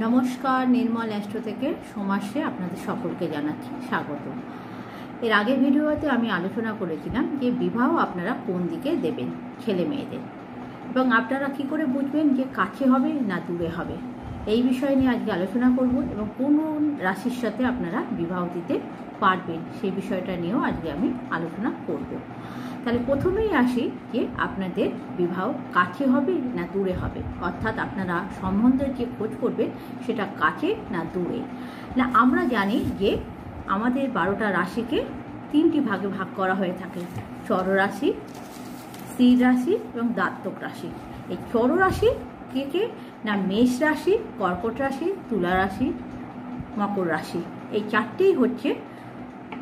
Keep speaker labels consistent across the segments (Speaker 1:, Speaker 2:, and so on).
Speaker 1: নমস্কার, নির্মল অ্যাস্ট্রো থেকে সোমাসে আপনাদের সকলকে জানাচ্ছি স্বাগত। এর আগের ভিডিওতে আমি আলোচনা করেছিলাম যে বিবাহ আপনারা কোন দিকে দেবেন ছেলে মেয়েদের, এবং আপনারা কি করে বুঝবেন যে কাছে হবে না দূরে হবে, এই বিষয় নিয়ে আজকে আলোচনা করব। এবং কোন রাশির সাথে আপনারা বিবাহ দিতে পারবেন সেই বিষয়টা নিয়েও আজকে আমি আলোচনা করব। তাহলে প্রথমেই আসি যে আপনাদের বিবাহ কাছে হবে না দূরে হবে, অর্থাৎ আপনারা সম্বন্ধের যে খোঁজ করবেন সেটা কাছে না দূরে। না, আমরা জানি যে আমাদের 12টা রাশিকে 3টি ভাগে ভাগ করা হয়ে থাকে: চররাশি, স্থির রাশি এবং দাত্তক রাশি। এই চররাশি কে কে না মেষ রাশি, কর্কট রাশি, তুলা রাশি, মকর রাশি। এই 4টেই হচ্ছে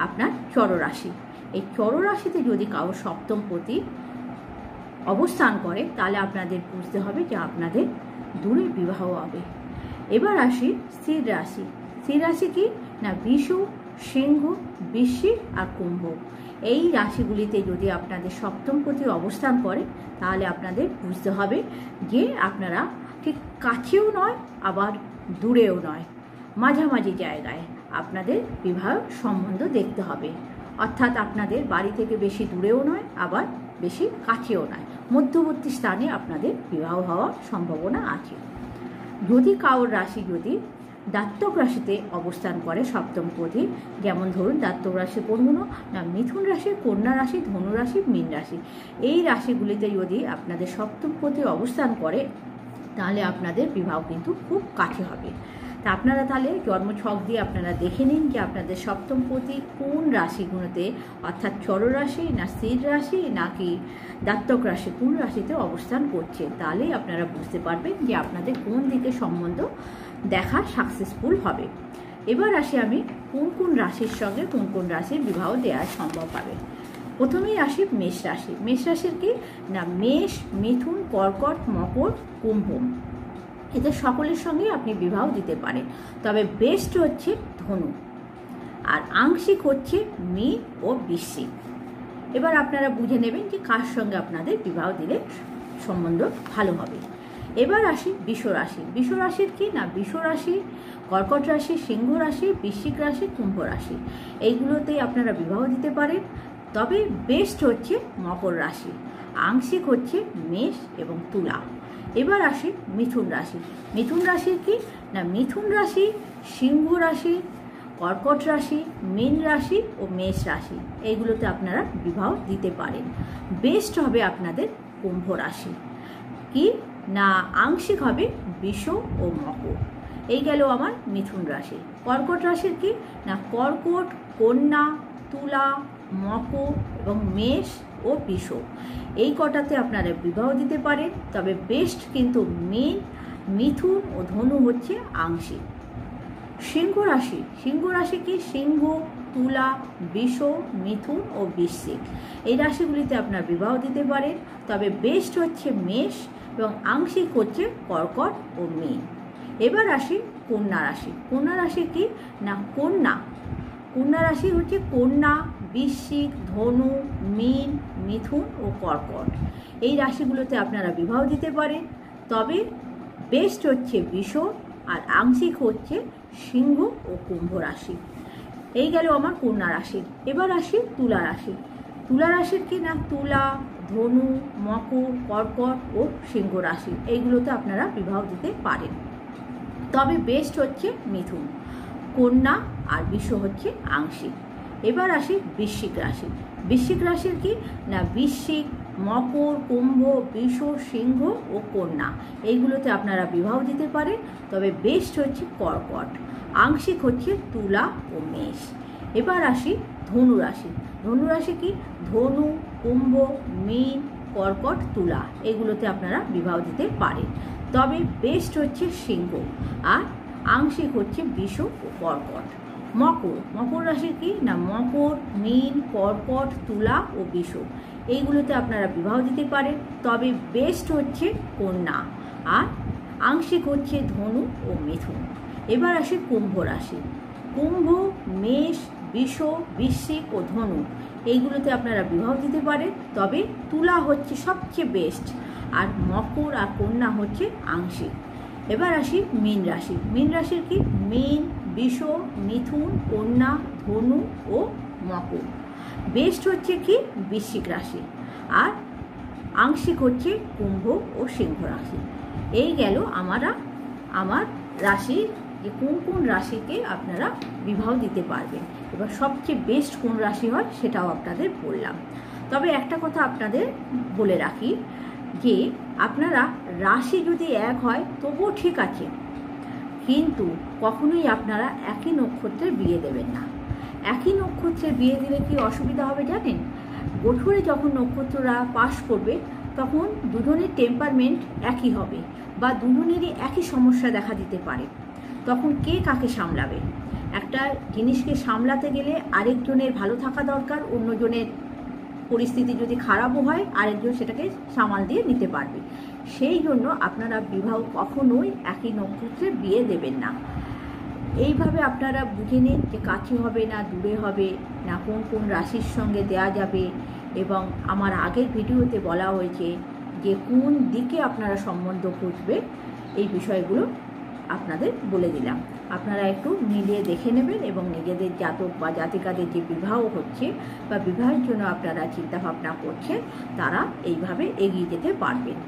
Speaker 1: আপনার চররাশি। এই চররাশিতে যদি কারো সপ্তম পতি অবস্থান করে তাহলে আপনাদের বুঝতে হবে যে আপনাদের দূরে বিবাহ হবে। এবার আসি স্থির রাশি। স্থির রাশি কি না বৃষ, সিংহ, বৃশ্চিক আর কুম্ভ। এই রাশিগুলিতে যদি আপনাদের সপ্তম পতি অবস্থান করে তাহলে আপনাদের বুঝতে হবে যে আপনারা ঠিক কাছেও নয় আবার দূরেও নয়, মাঝামাঝি জায়গায় আপনাদের বিবাহ সম্বন্ধ দেখতে হবে। অর্থাৎ আপনাদের বাড়ি থেকে বেশি দূরেও নয় আবার বেশি কাছেও নয়, মধ্যবর্তী স্থানে আপনাদের বিবাহ হওয়ার সম্ভাবনা আছে। যদি কারোর রাশি যদি দাত্তক রাশিতে অবস্থান করে সপ্তম পতি, যেমন ধরুন দাত্তক রাশি কোনগুলো না মিথুন রাশি, কন্যা রাশি, ধনু রাশি, মীন রাশি, এই রাশিগুলিতে যদি আপনাদের সপ্তম পতি অবস্থান করে তাহলে আপনাদের বিবাহ কিন্তু খুব কাছে হবে। তা আপনারা তাহলে জন্মছক দিয়ে আপনারা দেখে নিন যে আপনাদের সপ্তম পতি কোন রাশিগুলোতে, অর্থাৎ চররাশি না স্থির রাশি নাকি দাত্তক রাশি, কোন রাশিতে অবস্থান করছে, তাহলেই আপনারা বুঝতে পারবেন যে আপনাদের কোন দিকে সম্বন্ধ দেখা সাকসেসফুল হবে। এবার আসি আমি কোন কোন রাশির সঙ্গে কোন কোন রাশির বিবাহ দেওয়া সম্ভব হবে। প্রথমেই আসি মেষ রাশি। মেষ রাশির কি না মেষ, মিথুন, কর্কট, মকর, কুম্ভ, এদের সকলের সঙ্গেই আপনি বিবাহ দিতে পারেন, তবে বেস্ট হচ্ছে ধনু, আর আংশিক হচ্ছে মীন ও বৃশ্চিক। এবার আপনারা বুঝে নেবেন যে কার সঙ্গে আপনাদের বিবাহ দিলে সম্বন্ধ ভালো হবে। এবার আসি বৃষ রাশি। বৃষ রাশির কি না বৃষ রাশি, কর্কট রাশি, সিংহ রাশি, বৃশ্চিক রাশি, কুম্ভ রাশি, এইগুলোতেই আপনারা বিবাহ দিতে পারেন, তবে বেস্ট হচ্ছে মকর রাশি, আংশিক হচ্ছে মেষ এবং তুলা। এবার আসি মিথুন রাশি। মিথুন রাশির কি না মিথুন রাশি, সিংহ রাশি, কর্কট রাশি, মীন রাশি ও মেষ রাশি, এইগুলোতে আপনারা বিবাহ দিতে পারেন। বেস্ট হবে আপনাদের কুম্ভ রাশি, কি না আংশিক হবে বৃষ ও মকর। এই গেল আমার মিথুন রাশি। কর্কট রাশির কি না কর্কট, কন্যা, তুলা, মকর এবং মেষ ও বৃষ, এই কটাতে আপনারা বিবাহ দিতে পারেন, তবে বেস্ট কিন্তু মীন, মিথুন ও ধনু হচ্ছে আংশিক। সিংহ রাশি। সিংহ রাশি কি সিংহ, তুলা, বৃষ, মিথুন ও বৃশ্চিক, এই রাশিগুলিতে আপনারা বিবাহ দিতে পারেন, তবে বেস্ট হচ্ছে মেষ এবং আংশিক হচ্ছে কর্কট ও মীন। এবার আসি কন্যা রাশি। কন্যা রাশি কি না কন্যা। কন্যা রাশি হচ্ছে কন্যা, বৃশ্চিক, ধনু, মীন, মিথুন ও কর্কট, এই রাশিগুলোতে আপনারা বিবাহ দিতে পারেন, তবে বেস্ট হচ্ছে বৃষ আর আংশিক হচ্ছে সিংহ ও কুম্ভ রাশি। এই গেল আমার কন্যা রাশির। এবার আসি তুলা রাশি। তুলা রাশির কি না তুলা, ধনু, মকর, কর্কট ও সিংহ রাশি, এইগুলোতে আপনারা বিবাহ দিতে পারেন, তবে বেস্ট হচ্ছে মিথুন, কন্যা আর বৃষ হচ্ছে আংশিক। এবার আসি বৃশ্চিক রাশি। বৃশ্চিক রাশির কি না বৃশ্চিক, মকর, কুম্ভ, বৃষ, সিংহ ও কন্যা, এইগুলোতে আপনারা বিবাহ দিতে পারেন, তবে বেস্ট হচ্ছে কর্কট, আংশিক হচ্ছে তুলা ও মেষ। এবার আসি ধনু রাশি। ধনু রাশি কি ধনু, কুম্ভ, মীন, কর্কট, তুলা, এগুলোতে আপনারা বিবাহ দিতে পারেন, তবে বেস্ট হচ্ছে সিংহ আর আংশিক হচ্ছে বৃষ ও কর্কট। মকর। মকর রাশি কি না মকর, মীন, কর্কট, তুলা ও বৃষ, এইগুলোতে আপনারা বিবাহ দিতে পারেন, তবে বেস্ট হচ্ছে কন্যা আর আংশিক হচ্ছে ধনু ও মিথুন। এবার আসে কুম্ভ রাশি। কুম্ভ, মেষ, বৃষ, বৃশ্চিক ও ধনু, এইগুলোতে আপনারা বিবাহ দিতে পারেন, তবে তুলা হচ্ছে সবচেয়ে বেস্ট আর মকর আর কন্যা হচ্ছে আংশিক। এবার আসি মীন রাশি। মীন রাশির কি? মীন, বৃষ, মিথুন, কন্যা, ধনু ও মকর। বেস্ট হচ্ছে কি? বৃশ্চিক রাশি। আর আংশিক হচ্ছে কুম্ভ ও সিংহ রাশি। এই গেল আমার রাশি, যে কোন কোন রাশিকে আপনারা বিবাহ দিতে পারবেন। এবার সবচেয়ে বেস্ট কোন রাশি হয় সেটাও আপনাদের বললাম। তবে একটা কথা আপনাদের বলে রাখি, যে আপনারা রাশি যদি এক হয় তবুও ঠিক আছে, কিন্তু কখনোই আপনারা একই নক্ষত্রে বিয়ে দেবেন না। একই নক্ষত্রে বিয়ে দিলে কি অসুবিধা হবে জানেন? গঠুরে যখন নক্ষত্ররা পাশ করবে তখন দুজনের টেম্পারমেন্ট একই হবে, বা দুজনেরই একই সমস্যা দেখা দিতে পারে। তখন কে কাকে সামলাবে? একটা জিনিসকে সামলাতে গেলে আরেকজনের ভালো থাকা দরকার, অন্যজনের পরিস্থিতি যদি খারাপও হয় আরেকজন সেটাকে সামাল দিয়ে নিতে পারবে। সেই জন্য আপনারা বিবাহ কখনোই একই নক্ষত্রে বিয়ে দেবেন না। এইভাবে আপনারা বুঝে নিন যে কাছে হবে না দূরে হবে, না কোন কোন রাশির সঙ্গে দেয়া যাবে। এবং আমার আগের ভিডিওতে বলা হয়েছে যে কোন দিকে আপনারা সম্বন্ধ খুঁজবে, এই বিষয়গুলো আপনাদের বলে দিলাম। আপনারা একটু মিলিয়ে দেখে নেবেন এবং নিজেদের জাতক বা জাতিকাদের যে বিবাহ হচ্ছে বা বিবাহের জন্য আপনারা চিন্তাভাবনা করছেন, তারা এইভাবে এগিয়ে যেতে পারবেন।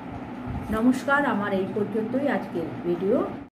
Speaker 1: নমস্কার, আমার এই পর্যন্তই আজকের ভিডিও।